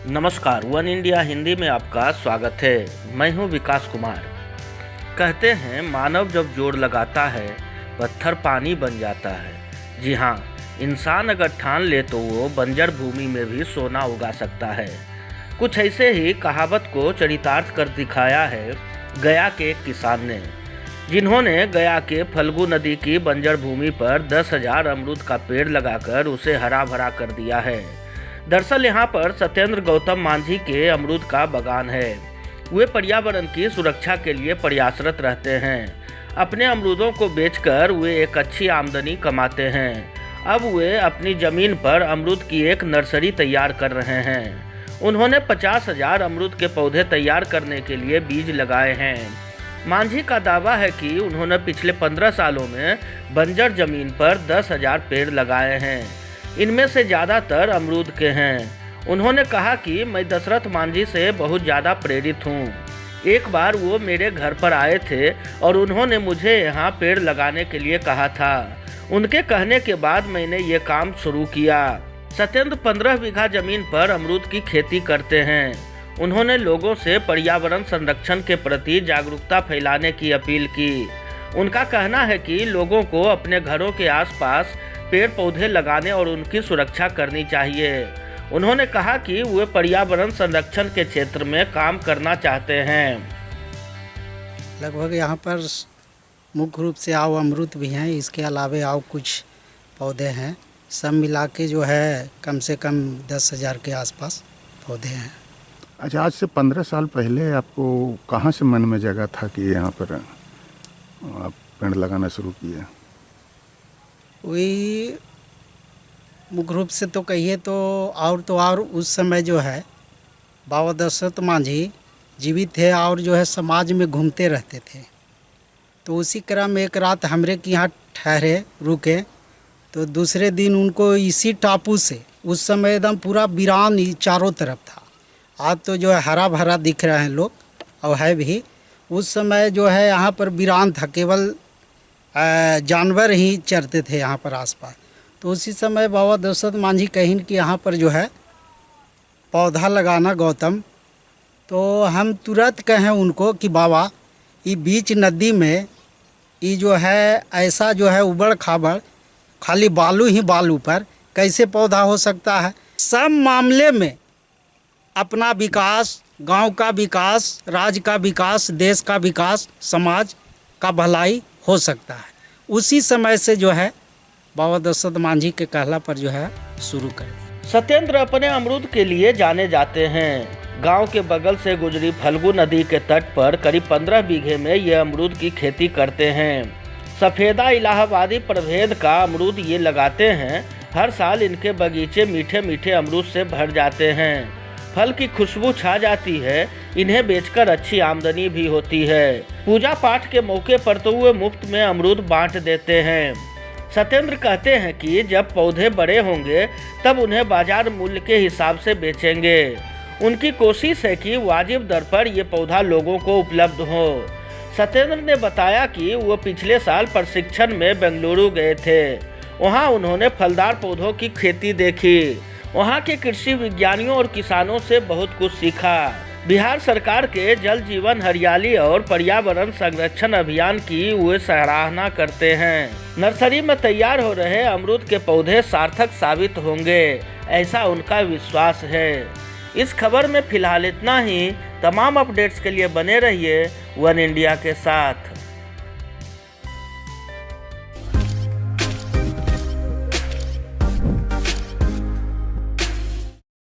नमस्कार, one India Hindi में आपका स्वागत है। मैं हूं विकास कुमार। कहते हैं मानव जब जोर लगाता है पत्थर पानी बन जाता है। जी हाँ, इंसान अगर ठान ले तो वो बंजर भूमि में भी सोना उगा सकता है। कुछ ऐसे ही कहावत को चरितार्थ कर दिखाया है गया के एक किसान ने, जिन्होंने गया के फल्गु नदी की बंजर भूमि पर 10,000 अमरूद का पेड़ लगाकर उसे हरा भरा कर दिया है। दरअसल यहाँ पर सत्येंद्र गौतम मांझी के अमरूद का बागान है। वे पर्यावरण की सुरक्षा के लिए प्रयासरत रहते हैं। अपने अमरूदों को बेचकर वे एक अच्छी आमदनी कमाते हैं। अब वे अपनी ज़मीन पर अमरूद की एक नर्सरी तैयार कर रहे हैं। उन्होंने 50,000 अमरूद के पौधे तैयार करने के लिए बीज लगाए हैं। मांझी का दावा है कि उन्होंने पिछले 15 सालों में बंजर ज़मीन पर 10,000 पेड़ लगाए हैं। इनमें से ज़्यादातर अमरूद के हैं। उन्होंने कहा कि मैं दशरथ मांझी से बहुत ज़्यादा प्रेरित हूँ। एक बार वो मेरे घर पर आए थे और उन्होंने मुझे यहाँ पेड़ लगाने के लिए कहा था। उनके कहने के बाद मैंने ये काम शुरू किया। सत्येंद्र 15 बीघा ज़मीन पर अमरूद की खेती करते हैं। उन्होंने लोगों से पर्यावरण संरक्षण के प्रति जागरूकता फैलाने की अपील की। उनका कहना है कि लोगों को अपने घरों के आसपास पेड़ पौधे लगाने और उनकी सुरक्षा करनी चाहिए। उन्होंने कहा कि वे पर्यावरण संरक्षण के क्षेत्र में काम करना चाहते हैं। लगभग यहाँ पर मुख्य रूप से आव अमरूद भी हैं, इसके अलावे आव कुछ पौधे हैं। सब मिला के जो है कम से कम 10,000 के आसपास पौधे हैं। अच्छा, आज से 15 साल पहले आपको कहाँ से मन में जगह था कि यहाँ पर आप पेड़ लगाना शुरू किए? वही मुख्य रूप से तो कहिए तो और उस समय जो है बाबा दशरथ मांझी जीवित थे और जो है समाज में घूमते रहते थे। तो उसी क्रम एक रात हमरे के यहाँ ठहरे, रुके। तो दूसरे दिन उनको इसी टापू से, उस समय एकदम पूरा वीरान चारों तरफ था। आज तो जो है हरा भरा दिख रहे हैं लोग, और है भी। उस समय जो है यहाँ पर वीरान था, केवल जानवर ही चरते थे यहाँ पर आसपास। तो उसी समय बाबा दशरथ मांझी कहीं कि यहाँ पर जो है पौधा लगाना गौतम। तो हम तुरंत कहें उनको कि बाबा ये बीच नदी में ये जो है ऐसा जो है उबड़ खाबड़ खाली बालू ही बालू पर कैसे पौधा हो सकता है। सब मामले में अपना विकास, गांव का विकास, राज्य का विकास, देश का विकास, समाज का भलाई हो सकता है। उसी समय से जो है बाबा दशरथ मांझी के कहला पर जो है शुरू कर दिया। सत्येंद्र अपने अमरूद के लिए जाने जाते हैं। गांव के बगल से गुजरी फल्गु नदी के तट पर करीब 15 बीघे में ये अमरूद की खेती करते हैं। सफ़ेदा इलाहाबादी प्रभेद का अमरूद ये लगाते हैं। हर साल इनके बगीचे मीठे मीठे अमरूद से भर जाते हैं। फल की खुशबू छा जाती है। इन्हें बेचकर अच्छी आमदनी भी होती है। पूजा पाठ के मौके पर तो वे मुफ्त में अमरूद बांट देते हैं। सत्येंद्र कहते हैं कि जब पौधे बड़े होंगे तब उन्हें बाजार मूल्य के हिसाब से बेचेंगे। उनकी कोशिश है कि वाजिब दर पर ये पौधा लोगों को उपलब्ध हो। सत्येंद्र ने बताया कि वो पिछले साल प्रशिक्षण में बेंगलुरु गए थे। वहाँ उन्होंने फलदार पौधों की खेती देखी। वहाँ के कृषि विज्ञानियों और किसानों से बहुत कुछ सीखा। बिहार सरकार के जल जीवन हरियाली और पर्यावरण संरक्षण अभियान की वे सराहना करते हैं। नर्सरी में तैयार हो रहे अमरूद के पौधे सार्थक साबित होंगे, ऐसा उनका विश्वास है। इस खबर में फिलहाल इतना ही। तमाम अपडेट्स के लिए बने रहिए वन इंडिया के साथ।